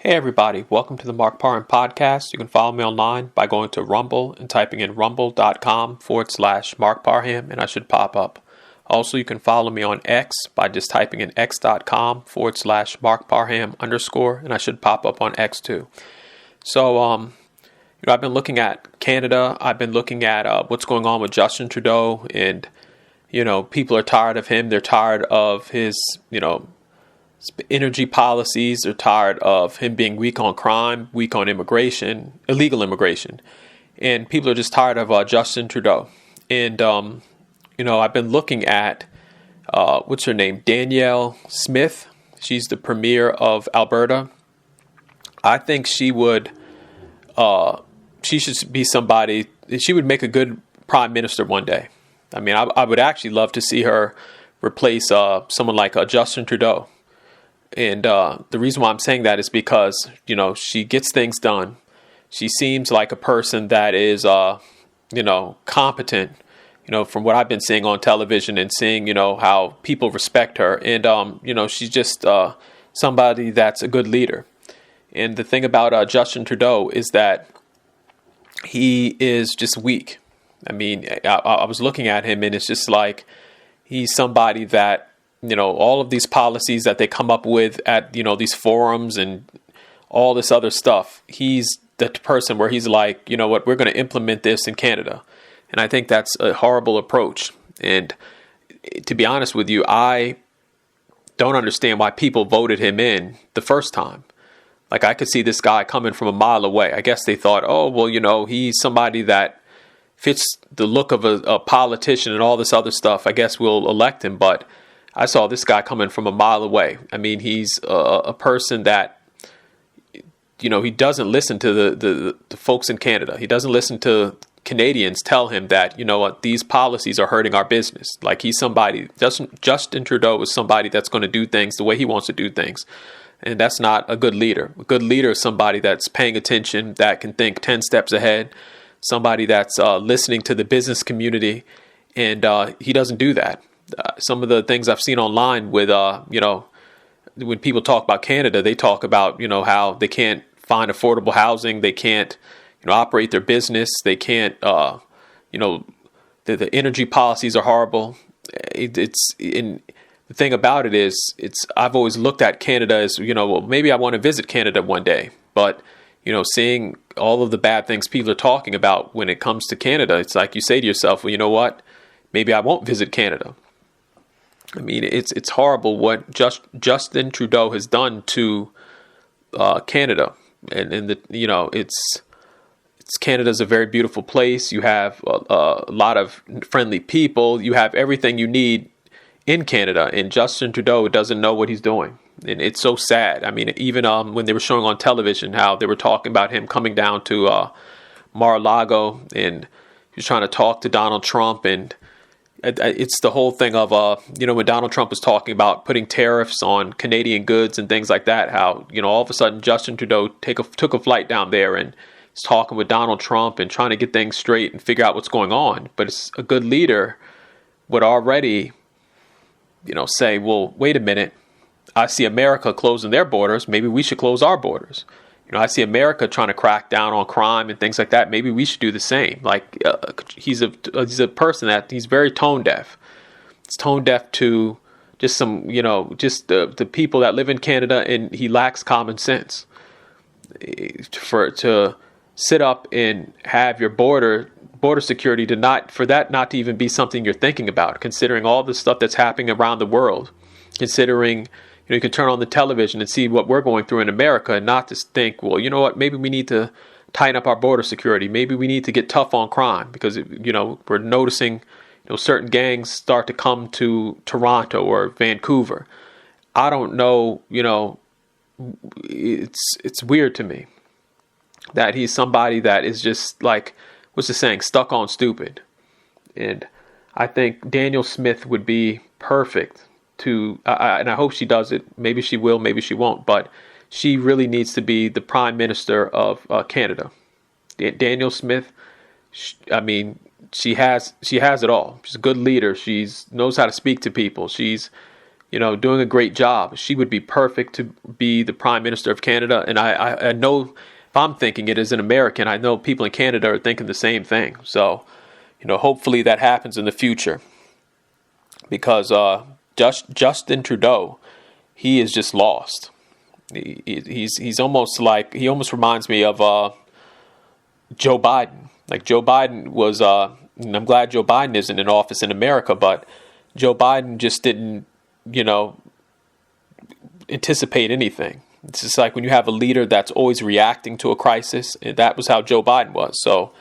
Hey everybody, welcome to the Mark Parham Podcast. You can follow me online by going to Rumble and typing in rumble.com/Mark Parham and I should pop up. Also, you can follow me on X by just typing in x.com/Mark Parham _ and I should pop up on X too. So, I've been looking at Canada. I've been looking at what's going on with Justin Trudeau, and, people are tired of him. They're tired of his, energy policies. They're tired of him being weak on crime, weak on immigration, illegal immigration. And people are just tired of Justin Trudeau. And, I've been looking at, what's her name? Danielle Smith. She's the premier of Alberta. I think she should be somebody, she would make a good prime minister one day. I mean, I would actually love to see her replace someone like Justin Trudeau. And the reason why I'm saying that is because, she gets things done. She seems like a person that is, competent, from what I've been seeing on television and seeing, how people respect her. And, she's just somebody that's a good leader. And the thing about Justin Trudeau is that he is just weak. I mean, I was looking at him and it's just like he's somebody that, all of these policies that they come up with at, these forums and all this other stuff, he's the person where he's like, you know what, we're going to implement this in Canada. And I think that's a horrible approach. And to be honest with you, I don't understand why people voted him in the first time. Like, I could see this guy coming from a mile away. I guess they thought, oh, well, he's somebody that fits the look of a politician and all this other stuff. I guess we'll elect him. But I saw this guy coming from a mile away. I mean, he's a person that, he doesn't listen to the folks in Canada. He doesn't listen to Canadians tell him that, these policies are hurting our business. Like, he's somebody, Justin Trudeau is somebody that's going to do things the way he wants to do things. And that's not a good leader. A good leader is somebody that's paying attention, that can think 10 steps ahead, somebody that's listening to the business community. And he doesn't do that. Some of the things I've seen online with, when people talk about Canada, they talk about, how they can't find affordable housing. They can't, operate their business. They can't, the energy policies are horrible. The thing about it is, I've always looked at Canada as, well, maybe I want to visit Canada one day. But, seeing all of the bad things people are talking about when it comes to Canada, it's like you say to yourself, well, you know what? Maybe I won't visit Canada. I mean, it's horrible what Justin Trudeau has done to Canada, and it's Canada's a very beautiful place. You have a lot of friendly people. You have everything you need in Canada, and Justin Trudeau doesn't know what he's doing, and it's so sad. I mean, even when they were showing on television how they were talking about him coming down to Mar-a-Lago, and he was trying to talk to Donald Trump, and it's the whole thing of, when Donald Trump was talking about putting tariffs on Canadian goods and things like that, how, all of a sudden Justin Trudeau took a flight down there and is talking with Donald Trump and trying to get things straight and figure out what's going on. But it's a good leader would already, say, well, wait a minute. I see America closing their borders. Maybe we should close our borders. I see America trying to crack down on crime and things like that. Maybe we should do the same. Like, he's a person that he's very tone deaf. He's tone deaf to just some, just the people that live in Canada, and he lacks common sense. To sit up and have your border security not to even be something you're thinking about, considering all the stuff that's happening around the world, considering. You can turn on the television and see what we're going through in America and not just think, well, you know what, maybe we need to tighten up our border security. Maybe we need to get tough on crime because, we're noticing, certain gangs start to come to Toronto or Vancouver. I don't know, it's weird to me that he's somebody that is just like, what's the saying, stuck on stupid. And I think Danielle Smith would be perfect to, and I hope she does it. Maybe she will, maybe she won't, but she really needs to be the Prime Minister of Canada. Danielle Smith, she has it all. She's a good leader. She knows how to speak to people. She's, doing a great job. She would be perfect to be the Prime Minister of Canada. And I know if I'm thinking it as an American, I know people in Canada are thinking the same thing. So, hopefully that happens in the future, because Justin Trudeau, he is just lost. He's almost like, he almost reminds me of Joe Biden. Like Joe Biden was, and I'm glad Joe Biden isn't in office in America, but Joe Biden just didn't, anticipate anything. It's just like when you have a leader that's always reacting to a crisis, and that was how Joe Biden was. So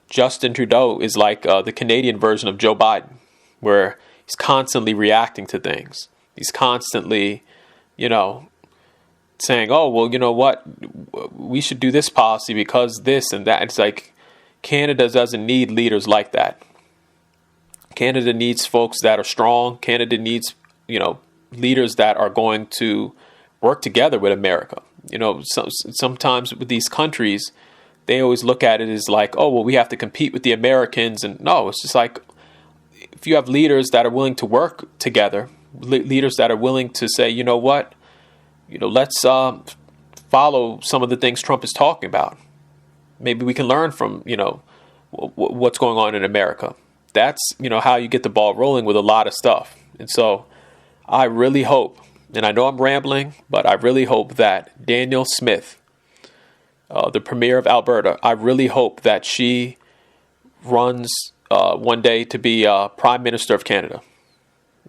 Justin Trudeau is like the Canadian version of Joe Biden, where he's constantly reacting to things. He's constantly, saying, oh, well, you know what, we should do this policy because this and that. It's like Canada doesn't need leaders like that. Canada needs folks that are strong. Canada needs, leaders that are going to work together with America. Sometimes with these countries, they always look at it as like, oh, well, we have to compete with the Americans. And no, it's just like, if you have leaders that are willing to work together, leaders that are willing to say, you know what, let's follow some of the things Trump is talking about. Maybe we can learn from, what's going on in America. That's, how you get the ball rolling with a lot of stuff. And so I really hope, and I know I'm rambling, but I really hope that Danielle Smith, the Premier of Alberta, I really hope that she runs one day to be Prime Minister of Canada.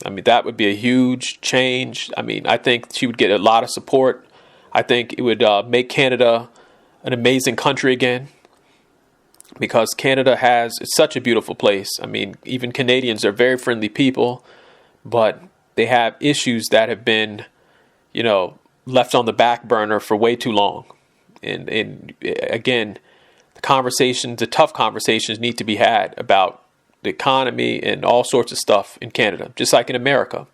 I mean, that would be a huge change. I mean, I think she would get a lot of support. I think it would make Canada an amazing country again, because Canada it's such a beautiful place. I mean, even Canadians are very friendly people, but they have issues that have been, left on the back burner for way too long. And again, the tough conversations need to be had about the economy and all sorts of stuff in Canada, just like in America.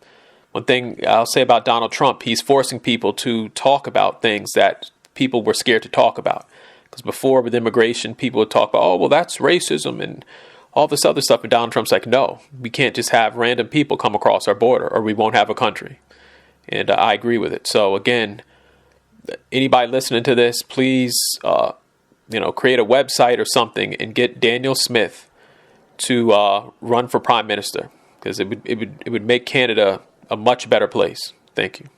One thing I'll say about Donald Trump, he's forcing people to talk about things that people were scared to talk about. Because before, with immigration, people would talk about, oh, well, that's racism and all this other stuff. And Donald Trump's like, no, we can't just have random people come across our border or we won't have a country. And I agree with it. So again, anybody listening to this, please, create a website or something and get Danielle Smith to run for Prime Minister, because it would make Canada a much better place. Thank you.